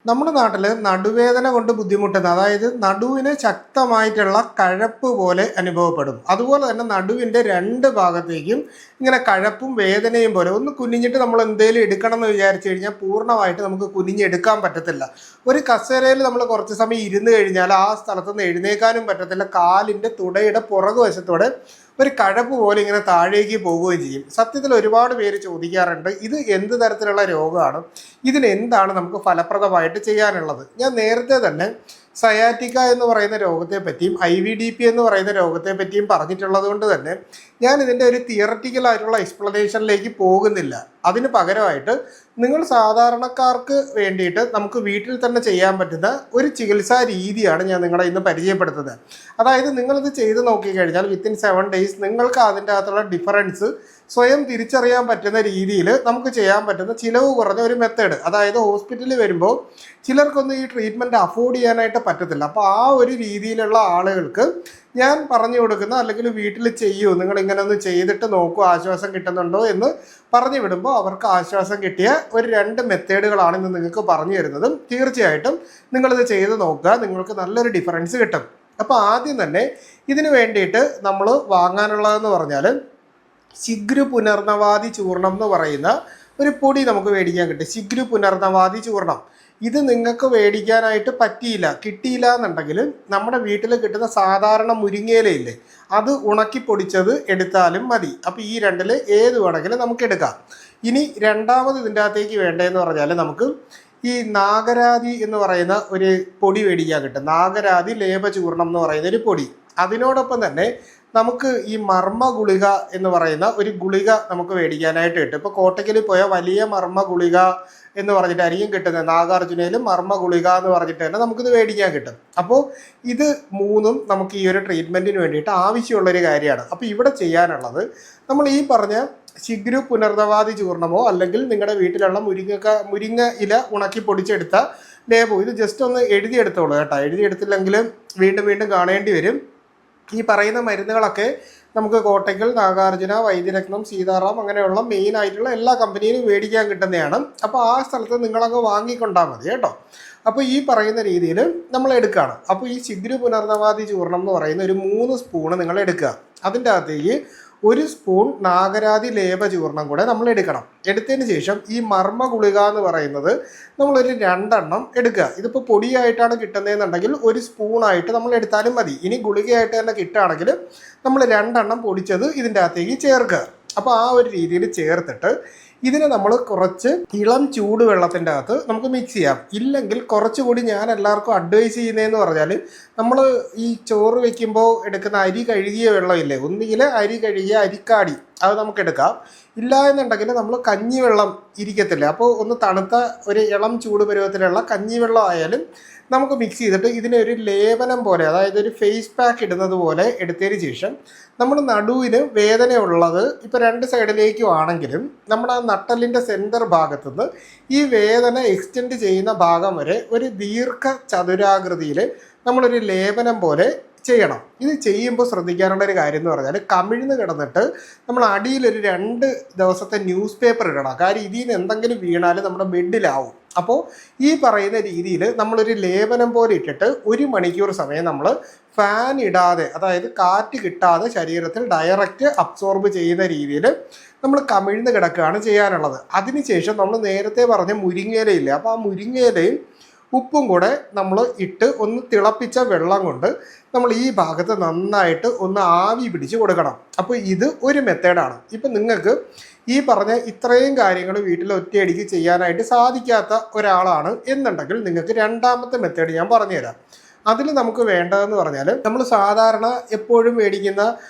നമ്മുടെ നാട്ടിൽ നടുവേദന കൊണ്ട് ബുദ്ധിമുട്ടുന്ന, അതായത് നടുവിന് ശക്തമായിട്ടുള്ള കഴപ്പ് പോലെ അനുഭവപ്പെടും. അതുപോലെ തന്നെ നടുവിൻ്റെ രണ്ട് ഭാഗത്തേക്കും ഇങ്ങനെ കഴപ്പും വേദനയും പോലെ ഒന്ന് കുനിഞ്ഞിട്ട് നമ്മൾ എന്തെങ്കിലും എടുക്കണം എന്ന് വിചാരിച്ചു കഴിഞ്ഞാൽ പൂർണ്ണമായിട്ട് നമുക്ക് കുനിഞ്ഞെടുക്കാൻ പറ്റത്തില്ല. ഒരു കസേരയിൽ നമ്മൾ കുറച്ച് സമയം ഇരുന്ന് കഴിഞ്ഞാൽ ആ സ്ഥലത്തുനിന്ന് എഴുന്നേക്കാനും പറ്റത്തില്ല. കാലിൻ്റെ തുടയുടെ പുറകു വശത്തോടെ ഒരു കഴപ്പ് പോലെ ഇങ്ങനെ താഴേക്ക് പോവുകയും ചെയ്യും. സത്യത്തിൽ ഒരുപാട് പേര് ചോദിക്കാറുണ്ട്, ഇത് എന്ത് തരത്തിലുള്ള രോഗമാണ്, ഇതിനെന്താണ് നമുക്ക് ഫലപ്രദമായിട്ട് ചെയ്യാനുള്ളത്. ഞാൻ നേരത്തെ തന്നെ സയാറ്റിക്ക എന്ന് പറയുന്ന രോഗത്തെ പറ്റിയും IVDP എന്ന് പറയുന്ന രോഗത്തെ പറ്റിയും പറഞ്ഞിട്ടുള്ളത് കൊണ്ട് തന്നെ ഞാൻ ഇതിൻ്റെ ഒരു തിയററ്റിക്കലായിട്ടുള്ള എക്സ്പ്ലനേഷനിലേക്ക് പോകുന്നില്ല. അതിന് പകരമായിട്ട് നിങ്ങൾ സാധാരണക്കാർക്ക് വേണ്ടിയിട്ട് നമുക്ക് വീട്ടിൽ തന്നെ ചെയ്യാൻ പറ്റുന്ന ഒരു ചികിത്സാ രീതിയാണ് ഞാൻ നിങ്ങളെ ഇന്ന് പരിചയപ്പെടുത്തുന്നത്. അതായത് നിങ്ങളിത് ചെയ്ത് നോക്കിക്കഴിഞ്ഞാൽ വിത്തിൻ 7 days നിങ്ങൾക്ക് അതിൻ്റെ അകത്തുള്ള ഡിഫറൻസ് സ്വയം തിരിച്ചറിയാൻ പറ്റുന്ന രീതിയിൽ നമുക്ക് ചെയ്യാൻ പറ്റുന്ന ചിലവ് കുറഞ്ഞ ഒരു മെത്തേഡ്. അതായത് ഹോസ്പിറ്റലിൽ വരുമ്പോൾ ചിലർക്കൊന്നും ഈ ട്രീറ്റ്മെൻറ്റ് അഫോർഡ് ചെയ്യാനായിട്ട് പറ്റത്തില്ല. അപ്പോൾ ആ ഒരു രീതിയിലുള്ള ആളുകൾക്ക് ഞാൻ പറഞ്ഞു കൊടുക്കുന്ന, അല്ലെങ്കിൽ വീട്ടിൽ ചെയ്യൂ, നിങ്ങൾ ഇങ്ങനെ ഒന്ന് ചെയ്തിട്ട് നോക്കൂ ആശ്വാസം കിട്ടുന്നുണ്ടോ എന്ന് പറഞ്ഞു വിടുമ്പോൾ അവർക്ക് ആശ്വാസം കിട്ടിയ ഒരു 2 മെത്തേഡുകളാണ് ഇന്ന് നിങ്ങൾക്ക് പറഞ്ഞു തരുന്നതും. തീർച്ചയായിട്ടും നിങ്ങളിത് ചെയ്ത് നോക്കുക, നിങ്ങൾക്ക് നല്ലൊരു ഡിഫറൻസ് കിട്ടും. അപ്പോൾ ആദ്യം തന്നെ ഇതിന് വേണ്ടിയിട്ട് നമ്മൾ വാങ്ങാനുള്ളതെന്ന് പറഞ്ഞാൽ ശിഗ്രു പുനർനവാദി ചൂർണം എന്ന് പറയുന്ന ഒരു പൊടി നമുക്ക് മേടിക്കാൻ കിട്ടും. ശിഗ്രു പുനർനവാദി ചൂർണം ഇത് നിങ്ങൾക്ക് മേടിക്കാനായിട്ട് കിട്ടിയില്ല എന്നുണ്ടെങ്കിൽ നമ്മുടെ വീട്ടിൽ കിട്ടുന്ന സാധാരണ മുരിങ്ങയിലയില്ലേ, അത് ഉണക്കി പൊടിച്ചത് എടുത്താലും മതി. അപ്പോൾ ഈ 2-ൽ ഏത് വേണമെങ്കിലും നമുക്ക് എടുക്കാം. ഇനി രണ്ടാമത് ഇതിൻ്റെ അകത്തേക്ക് വേണ്ടതെന്ന് പറഞ്ഞാൽ നമുക്ക് ഈ നാഗരാതി എന്ന് പറയുന്ന ഒരു പൊടി മേടിക്കാൻ കിട്ടും. നാഗരാതി ലേപചൂർണം എന്ന് പറയുന്ന ഒരു പൊടി. അതിനോടൊപ്പം തന്നെ നമുക്ക് ഈ മർമ്മ ഗുളിക എന്ന് പറയുന്ന ഒരു ഗുളിക നമുക്ക് മേടിക്കാനായിട്ട് കിട്ടും. ഇപ്പോൾ കോട്ടയ്ക്കൽ പോയ വലിയ മർമ്മ ഗുളിക എന്ന് പറഞ്ഞിട്ടായിരിക്കും കിട്ടുന്നത്. നാഗാർജുനയിലും മർമ്മ ഗുളിക എന്ന് പറഞ്ഞിട്ട് തന്നെ നമുക്കിത് മേടിക്കാൻ കിട്ടും. അപ്പോൾ ഇത് 3ഉം നമുക്ക് ഈ ഒരു ട്രീറ്റ്മെൻറ്റിന് വേണ്ടിയിട്ട് ആവശ്യമുള്ളൊരു കാര്യമാണ്. അപ്പോൾ ഇവിടെ ചെയ്യാനുള്ളത് നമ്മൾ ഈ പറഞ്ഞ ശിഗ്രു പുനർനവാദി ചൂർണമോ അല്ലെങ്കിൽ നിങ്ങളുടെ വീട്ടിലുള്ള മുരിങ്ങ ഇല ഉണക്കി പൊടിച്ചെടുത്ത ലേപോ ഇത് ജസ്റ്റ് ഒന്ന് എഴുതിയെടുത്തോളൂ കേട്ടോ. എഴുതിയെടുത്തില്ലെങ്കിൽ വീണ്ടും വീണ്ടും കാണേണ്ടി വരും. ഈ പറയുന്ന മരുന്നുകളൊക്കെ നമുക്ക് കോട്ടയ്ക്കൽ, നാഗാർജുന, വൈദ്യരത്നം, സീതാറാം അങ്ങനെയുള്ള മെയിൻ ആയിട്ടുള്ള എല്ലാ കമ്പനിയിലും മേടിക്കാൻ കിട്ടുന്നതാണ്. അപ്പോൾ ആ സ്ഥലത്ത് നിങ്ങളങ്ങ് വാങ്ങിക്കൊണ്ടാൽ മതി കേട്ടോ. അപ്പോൾ ഈ പറയുന്ന രീതിയിൽ നമ്മൾ എടുക്കുകയാണ്. അപ്പോൾ ഈ ശിഗ്രു പുനർനവാദി ചൂർണം എന്ന് പറയുന്ന ഒരു 3 സ്പൂണ് നിങ്ങൾ എടുക്കുക. അതിൻ്റെ അകത്തേക്ക് 1 സ്പൂൺ നാഗരാതി ലേപചൂർണം കൂടെ നമ്മൾ എടുക്കണം. എടുത്തതിന് ശേഷം ഈ മർമ്മ ഗുളിക എന്ന് പറയുന്നത് നമ്മളൊരു 2 എണ്ണം എടുക്കുക. ഇതിപ്പോൾ പൊടിയായിട്ടാണ് കിട്ടുന്നതെന്നുണ്ടെങ്കിൽ 1 സ്പൂണായിട്ട് നമ്മൾ എടുത്താലും മതി. ഇനി ഗുളികയായിട്ട് തന്നെ കിട്ടുകയാണെങ്കിൽ നമ്മൾ 2 എണ്ണം പൊടിച്ചത് ഇതിൻ്റെ അകത്തേക്ക് ചേർക്കുക. അപ്പോൾ ആ ഒരു രീതിയിൽ ചേർത്തിട്ട് ഇതിനെ നമ്മൾ കുറച്ച് ഇളം ചൂടുവെള്ളത്തിൻ്റെ അകത്ത് നമുക്ക് മിക്സ് ചെയ്യാം. ഇല്ലെങ്കിൽ കുറച്ചുകൂടി ഞാൻ എല്ലാവർക്കും അഡ്വൈസ് ചെയ്യുന്നതെന്ന് പറഞ്ഞാൽ നമ്മൾ ഈ ചോറ് വെക്കുമ്പോൾ എടുക്കുന്ന അരി കഴുകിയ വെള്ളമില്ലേ, ഒന്നുകിൽ അരി കഴുകിയ അരിക്കാടി അത് നമുക്ക് എടുക്കാം. ഇല്ല എന്നുണ്ടെങ്കിൽ നമ്മൾ കഞ്ഞിവെള്ളം ഇരിക്കത്തില്ല, അപ്പോൾ ഒന്ന് തണുത്ത ഒരു ഇളം ചൂട് പരുവത്തിലുള്ള കഞ്ഞിവെള്ളം ആയാലും നമുക്ക് മിക്സ് ചെയ്തിട്ട് ഇതിനെ ഒരു ലേപനം പോലെ, അതായത് ഒരു ഫേസ് പാക്ക് ഇടുന്നത് പോലെ എടുത്തതിന് ശേഷം നമ്മൾ നടുവിന് വേദനയുള്ളത് ഇപ്പോൾ 2 സൈഡിലേക്കും ആണെങ്കിലും നമ്മുടെ ആ നട്ടലിൻ്റെ സെൻറ്റർ ഭാഗത്തുനിന്ന് ഈ വേദന എക്സ്റ്റെൻഡ് ചെയ്യുന്ന ഭാഗം വരെ ഒരു ദീർഘ ചതുരാകൃതിയിൽ നമ്മളൊരു ലേപനം പോലെ ചെയ്യണം. ഇത് ചെയ്യുമ്പോൾ ശ്രദ്ധിക്കാനുള്ള ഒരു കാര്യം എന്ന് പറഞ്ഞാൽ കമിഴ്ന്ന് കിടന്നിട്ട് നമ്മൾ അടിയിലൊരു 2 ദിവസത്തെ ന്യൂസ് പേപ്പർ ഇടണം. കാര്യം ഇതിൽ നിന്ന് എന്തെങ്കിലും വീണാൽ നമ്മുടെ ബെഡിലാവും. അപ്പോൾ ഈ പറയുന്ന രീതിയിൽ നമ്മളൊരു ലേപനം പോലെ ഇട്ടിട്ട് 1 മണിക്കൂർ സമയം നമ്മൾ ഫാൻ ഇടാതെ, അതായത് കാറ്റ് കിട്ടാതെ ശരീരത്തിൽ ഡയറക്റ്റ് അബ്സോർബ് ചെയ്യുന്ന രീതിയിൽ നമ്മൾ കമിഴ്ന്ന് കിടക്കുകയാണ് ചെയ്യാനുള്ളത്. അതിനുശേഷം നമ്മൾ നേരത്തെ പറഞ്ഞ മുരിങ്ങയിലയില്ല, അപ്പോൾ ആ മുരിങ്ങയിലയും ഉപ്പും കൂടെ നമ്മൾ ഇട്ട് ഒന്ന് തിളപ്പിച്ച വെള്ളം കൊണ്ട് നമ്മൾ ഈ ഭാഗത്ത് നന്നായിട്ട് ഒന്ന് ആവി പിടിച്ച് കൊടുക്കണം. അപ്പോൾ ഇത് ഒരു മെത്തേഡാണ്. ഇപ്പം നിങ്ങൾക്ക് ഈ പറഞ്ഞ ഇത്രയും കാര്യങ്ങൾ വീട്ടിൽ ഒറ്റയടിക്ക് ചെയ്യാനായിട്ട് സാധിക്കാത്ത ഒരാളാണ് എന്നുണ്ടെങ്കിൽ നിങ്ങൾക്ക് രണ്ടാമത്തെ മെത്തേഡ് ഞാൻ പറഞ്ഞുതരാം. അതിൽ നമുക്ക് വേണ്ടതെന്ന് പറഞ്ഞാൽ നമ്മൾ സാധാരണ എപ്പോഴും മേടിക്കുന്ന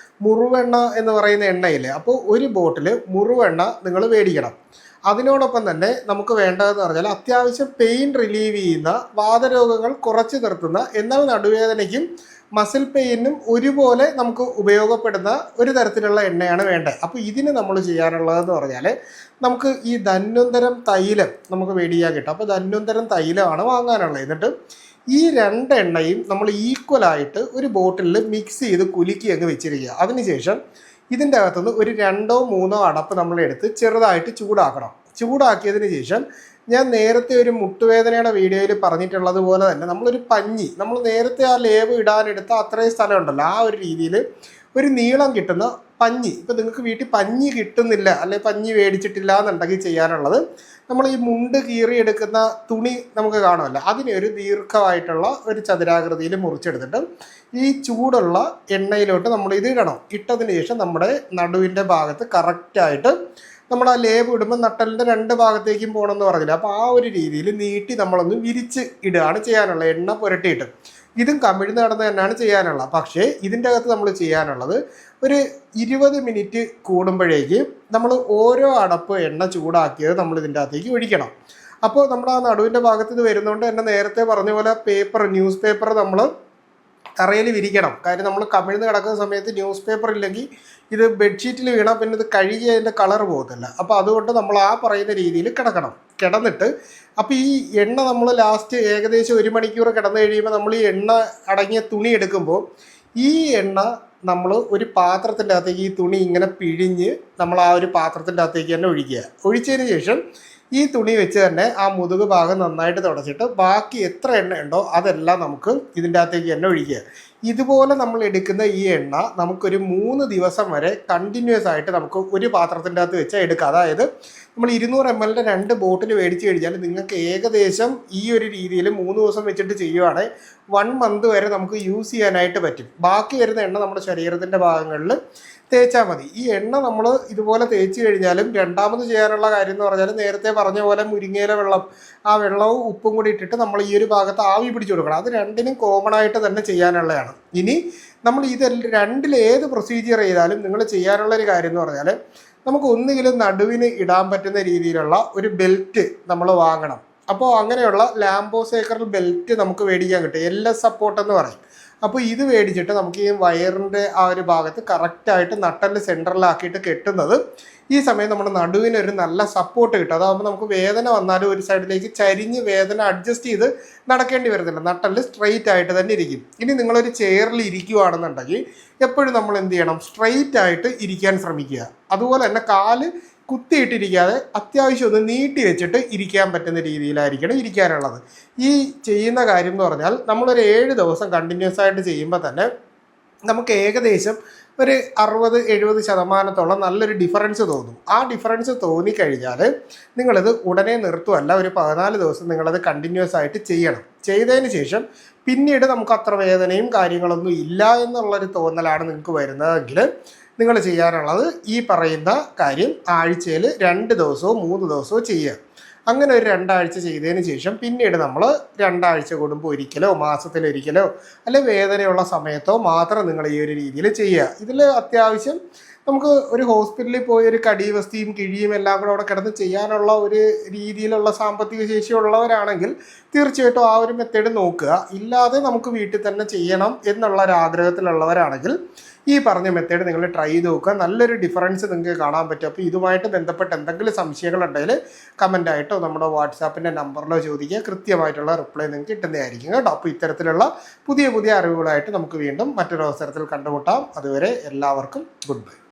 മുറുവെണ്ണ എന്ന് പറയുന്ന എണ്ണയില്ലേ, അപ്പോൾ 1 ബോട്ടിൽ മുറുവെണ്ണ നിങ്ങൾ മേടിക്കണം. അതിനോടൊപ്പം തന്നെ നമുക്ക് വേണ്ടതെന്ന് പറഞ്ഞാൽ അത്യാവശ്യം പെയിൻ റിലീവ് ചെയ്യുന്ന, വാതരോഗങ്ങൾ കുറച്ച് നിർത്തുന്ന, എന്നാൽ നടുവേദനയ്ക്കും മസിൽ പെയിനും ഒരുപോലെ നമുക്ക് ഉപയോഗപ്പെടുന്ന ഒരു തരത്തിലുള്ള എണ്ണയാണ് വേണ്ടത്. അപ്പോൾ ഇതിന് നമ്മൾ ചെയ്യാനുള്ളതെന്ന് പറഞ്ഞാൽ നമുക്ക് ഈ ധന്വന്തരം തൈലം നമുക്ക് മേടിക്കാൻ കിട്ടും. അപ്പോൾ ധന്വന്തരം തൈലമാണ് വാങ്ങാനുള്ളത്. എന്നിട്ട് ഈ 2 എണ്ണയും നമ്മൾ ഈക്വലായിട്ട് ഒരു ബോട്ടിലിൽ മിക്സ് ചെയ്ത് കുലുക്കി അങ്ങ് വെച്ചിരിക്കുക. അതിനുശേഷം ഇതിൻ്റെ അകത്തുനിന്ന് ഒരു 2-3 അടപ്പ് നമ്മൾ എടുത്ത് ചെറുതായിട്ട് ചൂടാക്കണം. ചൂടാക്കിയതിന് ശേഷം ഞാൻ നേരത്തെ ഒരു മുട്ടുവേദനയുടെ വീഡിയോയിൽ പറഞ്ഞിട്ടുള്ളത് പോലെ തന്നെ നമ്മളൊരു പഞ്ഞി, നമ്മൾ നേരത്തെ ആ ലേബ് ഇടാനെടുത്ത അത്രയും സ്ഥലം ഉണ്ടല്ലോ, ആ ഒരു രീതിയിൽ ഒരു നീളം കിട്ടുന്ന പഞ്ഞി. ഇപ്പം നിങ്ങൾക്ക് വീട്ടിൽ പഞ്ഞി കിട്ടുന്നില്ല, അല്ലെങ്കിൽ പഞ്ഞി മേടിച്ചിട്ടില്ല എന്നുണ്ടെങ്കിൽ ചെയ്യാനുള്ളത്, നമ്മൾ ഈ മുണ്ട് കീറിയെടുക്കുന്ന തുണി നമുക്ക് കാണുമല്ലോ, അതിനെ ഒരു ദീർഘമായിട്ടുള്ള ഒരു ചതുരാകൃതിയിൽ മുറിച്ചെടുത്തിട്ട് ഈ ചൂടുള്ള എണ്ണയിലോട്ട് നമ്മൾ ഇത് ഇടണം. ഇട്ടതിന് ശേഷം നമ്മുടെ നടുവിൻ്റെ ഭാഗത്ത് കറക്റ്റായിട്ട് നമ്മൾ ആ ലേബ് ഇടുമ്പോൾ നട്ടലിൻ്റെ രണ്ട് ഭാഗത്തേക്കും പോകണമെന്ന് പറഞ്ഞില്ല, അപ്പോൾ ആ ഒരു രീതിയിൽ നീട്ടി നമ്മളൊന്ന് വിരിച്ച് ഇടുകയാണ് ചെയ്യാനുള്ളത്, എണ്ണ പുരട്ടിയിട്ട്. ഇതും കമിഴ്ന്ന് കിടന്ന് തന്നെയാണ് ചെയ്യാനുള്ളത്. പക്ഷേ ഇതിൻ്റെ അകത്ത് നമ്മൾ ചെയ്യാനുള്ളത് ഒരു 20 മിനിറ്റ് കൂടുമ്പോഴേക്ക് നമ്മൾ ഓരോ അടപ്പ് എണ്ണ ചൂടാക്കിയത് നമ്മൾ ഇതിൻ്റെ അകത്തേക്ക് ഒഴിക്കണം. അപ്പോൾ നമ്മുടെ ആ നടുവിൻ്റെ ഭാഗത്ത് ഇത് വരുന്നതുകൊണ്ട് തന്നെ നേരത്തെ പറഞ്ഞ പോലെ ന്യൂസ് പേപ്പർ നമ്മൾ തറയിൽ വിരിക്കണം. കാര്യം നമ്മൾ കമിഴ്ന്ന് കിടക്കുന്ന സമയത്ത് ന്യൂസ് പേപ്പർ ഇല്ലെങ്കിൽ ഇത് ബെഡ്ഷീറ്റിൽ വീണാൽ പിന്നെ ഇത് കഴുകി അതിൻ്റെ കളർ പോകത്തില്ല. അപ്പോൾ അതുകൊണ്ട് നമ്മൾ ആ പറയുന്ന രീതിയിൽ കിടന്നിട്ട് അപ്പോൾ ഈ എണ്ണ നമ്മൾ ലാസ്റ്റ് ഏകദേശം 1 മണിക്കൂർ കിടന്നു കഴിയുമ്പോൾ നമ്മൾ ഈ എണ്ണ അടങ്ങിയ തുണി എടുക്കുമ്പോൾ ഈ എണ്ണ നമ്മൾ ഒരു പാത്രത്തിൻ്റെ അകത്തേക്ക് ഈ തുണി ഇങ്ങനെ പിഴിഞ്ഞ് നമ്മൾ ആ ഒരു പാത്രത്തിൻ്റെ അകത്തേക്ക് തന്നെ ഒഴിച്ചതിന് ശേഷം ഈ തുണി വെച്ച് തന്നെ ആ മുതുക് ഭാഗം നന്നായിട്ട് തുടച്ചിട്ട് ബാക്കി എത്ര എണ്ണ ഉണ്ടോ അതെല്ലാം നമുക്ക് ഇതിൻ്റെ അകത്തേക്ക് തന്നെ ഒഴിക്കുക. ഇതുപോലെ നമ്മൾ എടുക്കുന്ന ഈ എണ്ണ നമുക്കൊരു 3 ദിവസം വരെ കണ്ടിന്യൂസ് ആയിട്ട് നമുക്ക് ഒരു പാത്രത്തിൻ്റെ അകത്ത് വെച്ചാൽ എടുക്കുക. അതായത് നമ്മൾ 200 ml 2 ബോട്ടിൽ മേടിച്ച് കഴിഞ്ഞാൽ നിങ്ങൾക്ക് ഏകദേശം ഈ ഒരു രീതിയിൽ 3 ദിവസം വെച്ചിട്ട് ചെയ്യുവാണെങ്കിൽ 1 മന്ത് വരെ നമുക്ക് യൂസ് ചെയ്യാനായിട്ട് പറ്റും. ബാക്കി വരുന്ന എണ്ണ നമ്മുടെ ശരീരത്തിൻ്റെ ഭാഗങ്ങളിൽ തേച്ചാൽ മതി. ഈ എണ്ണ നമ്മൾ ഇതുപോലെ തേച്ച് കഴിഞ്ഞാലും രണ്ടാമത് ചെയ്യാനുള്ള കാര്യം എന്ന് പറഞ്ഞാൽ നേരത്തെ പറഞ്ഞ പോലെ മുരിങ്ങയില വെള്ളം, ആ വെള്ളവും ഉപ്പും കൂടി ഇട്ടിട്ട് നമ്മൾ ഈ ഒരു ഭാഗത്ത് ആവി പിടിച്ചു കൊടുക്കണം. അത് രണ്ടിനും കോമൺ ആയിട്ട് തന്നെ ചെയ്യാനുള്ളതാണ്. ഇനി നമ്മൾ രണ്ടിൽ ഏത് പ്രൊസീജിയർ ചെയ്താലും നിങ്ങൾ ചെയ്യാനുള്ളൊരു കാര്യം എന്ന് പറഞ്ഞാൽ നമുക്ക് ഒന്നുകിലും നടുവിന് ഇടാൻ പറ്റുന്ന രീതിയിലുള്ള ഒരു ബെൽറ്റ് നമ്മൾ വാങ്ങണം. അപ്പോൾ അങ്ങനെയുള്ള ലാംബോസേക്കർ ബെൽറ്റ് നമുക്ക് മേടിക്കാൻ കിട്ടും, LS സപ്പോർട്ട് എന്ന് പറയും. അപ്പോൾ ഇത് മേടിച്ചിട്ട് നമുക്ക് ഈ വയറിൻ്റെ ആ ഒരു ഭാഗത്ത് കറക്റ്റായിട്ട് നട്ടല് സെൻറ്ററിലാക്കിയിട്ട് കെട്ടുന്നത് ഈ സമയം നമ്മുടെ നടുവിനൊരു നല്ല സപ്പോർട്ട് കിട്ടും. അതാകുമ്പോൾ നമുക്ക് വേദന വന്നാലും ഒരു സൈഡിലേക്ക് ചരിഞ്ഞ് വേദന അഡ്ജസ്റ്റ് ചെയ്ത് നടക്കേണ്ടി വരുന്നില്ല, നട്ടല് സ്ട്രെയിറ്റ് ആയിട്ട് തന്നെ ഇരിക്കും. ഇനി നിങ്ങളൊരു ചെയറിൽ ഇരിക്കുകയാണെന്നുണ്ടെങ്കിൽ എപ്പോഴും നമ്മൾ എന്ത് ചെയ്യണം, സ്ട്രെയിറ്റ് ആയിട്ട് ഇരിക്കാൻ ശ്രമിക്കുക. അതുപോലെ തന്നെ കാല് കുത്തിയിട്ടിരിക്കാതെ അത്യാവശ്യം ഒന്ന് നീട്ടി വെച്ചിട്ട് ഇരിക്കാൻ പറ്റുന്ന രീതിയിലായിരിക്കണം ഇരിക്കാനുള്ളത്. ഈ ചെയ്യുന്ന കാര്യം എന്ന് പറഞ്ഞാൽ നമ്മളൊരു 7 ദിവസം കണ്ടിന്യൂസ് ആയിട്ട് ചെയ്യുമ്പോൾ തന്നെ നമുക്ക് ഏകദേശം ഒരു 60-70% നല്ലൊരു ഡിഫറൻസ് തോന്നും. ആ ഡിഫറൻസ് തോന്നിക്കഴിഞ്ഞാൽ നിങ്ങളിത് ഉടനെ നിർത്തുമല്ല, ഒരു 14 ദിവസം നിങ്ങളത് കണ്ടിന്യൂസ് ആയിട്ട് ചെയ്യണം. ചെയ്തതിന് ശേഷം പിന്നീട് നമുക്ക് അത്ര വേദനയും കാര്യങ്ങളൊന്നും ഇല്ല എന്നുള്ളൊരു തോന്നലാണ് നിങ്ങൾക്ക് വരുന്നതെങ്കിൽ നിങ്ങൾ ചെയ്യാനുള്ളത് ഈ പറയുന്ന കാര്യം ആഴ്ചയിൽ 2 ദിവസമോ 3 ദിവസമോ ചെയ്യുക. അങ്ങനെ ഒരു 2 ആഴ്ച ചെയ്തതിന് ശേഷം പിന്നീട് നമ്മൾ 2 ആഴ്ച കൂടുമ്പോൾ ഒരിക്കലോ മാസത്തിലൊരിക്കലോ അല്ലെ വേദനയുള്ള സമയത്തോ മാത്രം നിങ്ങൾ ഈ ഒരു രീതിയിൽ ചെയ്യുക. ഇതിൽ അത്യാവശ്യം നമുക്ക് ഒരു ഹോസ്പിറ്റലിൽ പോയി ഒരു കടിവസ്തിയും കിഴിയും എല്ലാം കൂടെ അവിടെ കിടന്ന് ചെയ്യാനുള്ള ഒരു രീതിയിലുള്ള സാമ്പത്തിക ശേഷിയുള്ളവരാണെങ്കിൽ തീർച്ചയായിട്ടും ആ ഒരു മെത്തേഡ് നോക്കുക. ഇല്ലാതെ നമുക്ക് വീട്ടിൽ തന്നെ ചെയ്യണം എന്നുള്ള ഒരു ആഗ്രഹത്തിലുള്ളവരാണെങ്കിൽ ഈ പറഞ്ഞ മെത്തേഡ് നിങ്ങൾ ട്രൈ ചെയ്ത് നോക്കുക. നല്ലൊരു ഡിഫറൻസ് നിങ്ങൾക്ക് കാണാൻ പറ്റും. അപ്പോൾ ഇതുമായിട്ട് ബന്ധപ്പെട്ട് എന്തെങ്കിലും സംശയങ്ങളുണ്ടെങ്കിൽ കമൻ്റായിട്ടോ നമ്മുടെ വാട്സാപ്പിൻ്റെ നമ്പറിലോ ചോദിക്കുക, കൃത്യമായിട്ടുള്ള റിപ്ലൈ നിങ്ങൾക്ക് കിട്ടുന്നതായിരിക്കും കേട്ടോ. അപ്പോൾ ഇത്തരത്തിലുള്ള പുതിയ അറിവുകളായിട്ട് നമുക്ക് വീണ്ടും മറ്റൊരു അവസരത്തിൽ കണ്ടുമുട്ടാം. അതുവരെ എല്ലാവർക്കും ഗുഡ് ബൈ.